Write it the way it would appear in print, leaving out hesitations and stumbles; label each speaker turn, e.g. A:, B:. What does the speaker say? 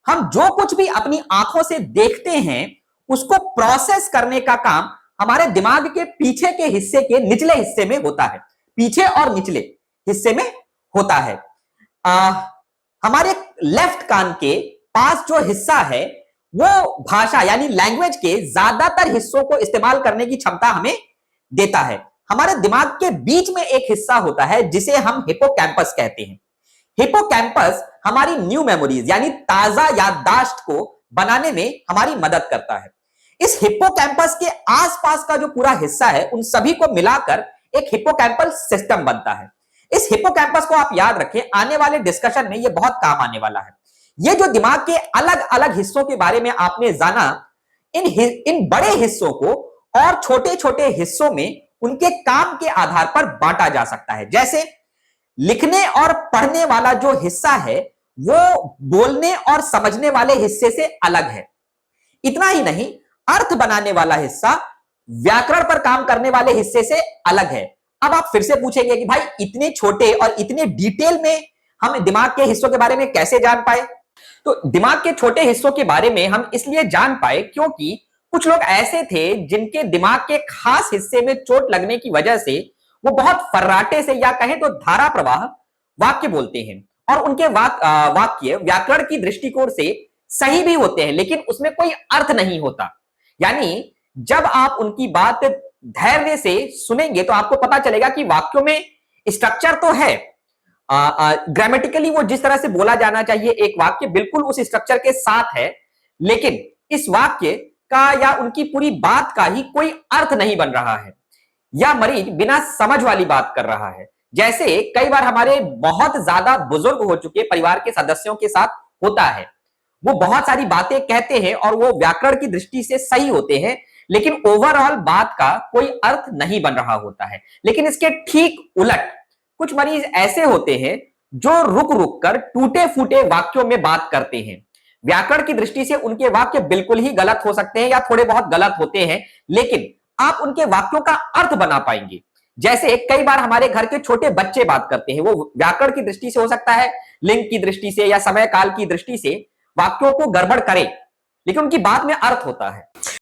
A: हम जो कुछ भी अपनी आंखों से देखते हैं उसको प्रोसेस करने का काम हमारे दिमाग के पीछे के हिस्से के निचले हिस्से में होता है। पीछे और निचले हिस्से में होता है। हमारे लेफ्ट कान के पास जो हिस्सा है वो भाषा यानी लैंग्वेज के ज्यादातर हिस्सों को इस्तेमाल करने की क्षमता हमें देता है। हमारे दिमाग के बीच में एक हिस्सा होता है जिसे हम हिपोकैम्पस कहते हैं। हिपोकैम्पस हमारी न्यू मेमोरीज यानी ताजा याददाश्त को बनाने में हमारी मदद करता है। इस हिपोकैम्पस के आसपास का जो पूरा हिस्सा है उन सभी को मिलाकर एक हिपोकैम्पल सिस्टम बनता है। इस हिपोकैम्पस को आप याद रखें, आने वाले डिस्कशन में यह बहुत काम आने वाला है। यह जो दिमाग के अलग अलग हिस्सों के बारे में आपने जाना, इन बड़े हिस्सों को और छोटे छोटे हिस्सों में उनके काम के आधार पर बांटा जा सकता है। जैसे लिखने और पढ़ने वाला जो हिस्सा है वो बोलने और समझने वाले हिस्से से अलग है। इतना ही नहीं, अर्थ बनाने वाला हिस्सा व्याकरण पर काम करने वाले हिस्से से अलग है। अब आप फिर से पूछेंगे कि भाई इतने छोटे और इतने डिटेल में हम दिमाग के हिस्सों के बारे में कैसे जान पाए? तो दिमाग के छोटे हिस्सों के बारे में हम इसलिए जान पाए क्योंकि कुछ लोग ऐसे थे जिनके दिमाग के खास हिस्से में चोट लगने की वजह से वो बहुत फर्राटे से या कहें तो धारा प्रवाह वाक्य बोलते हैं और उनके वाक्य व्याकरण की दृष्टिकोण से सही भी होते हैं लेकिन उसमें कोई अर्थ नहीं होता। यानी जब आप उनकी बात धैर्य से सुनेंगे तो आपको पता चलेगा कि वाक्यों में स्ट्रक्चर तो है, ग्रामेटिकली वो जिस तरह से बोला जाना चाहिए एक वाक्य बिल्कुल उस स्ट्रक्चर के साथ है, लेकिन इस वाक्य का या उनकी पूरी बात का ही कोई अर्थ नहीं बन रहा है या मरीज बिना समझ वाली बात कर रहा है। जैसे कई बार हमारे बहुत ज्यादा बुजुर्ग हो चुके परिवार के सदस्यों के साथ होता है, वो बहुत सारी बातें कहते हैं और वो व्याकरण की दृष्टि से सही होते हैं लेकिन ओवरऑल बात का कोई अर्थ नहीं बन रहा होता है। लेकिन इसके ठीक उलट कुछ मरीज ऐसे होते हैं जो रुक रुक कर टूटे फूटे वाक्यों में बात करते हैं। व्याकरण की दृष्टि से उनके वाक्य बिल्कुल ही गलत हो सकते हैं या थोड़े बहुत गलत होते हैं, लेकिन आप उनके वाक्यों का अर्थ बना पाएंगे। जैसे कई बार हमारे घर के छोटे बच्चे बात करते हैं, वो व्याकरण की दृष्टि से हो सकता है, लिंग की दृष्टि से या समय काल की दृष्टि से वाक्यों को गड़बड़ करे, लेकिन उनकी बात में अर्थ होता है।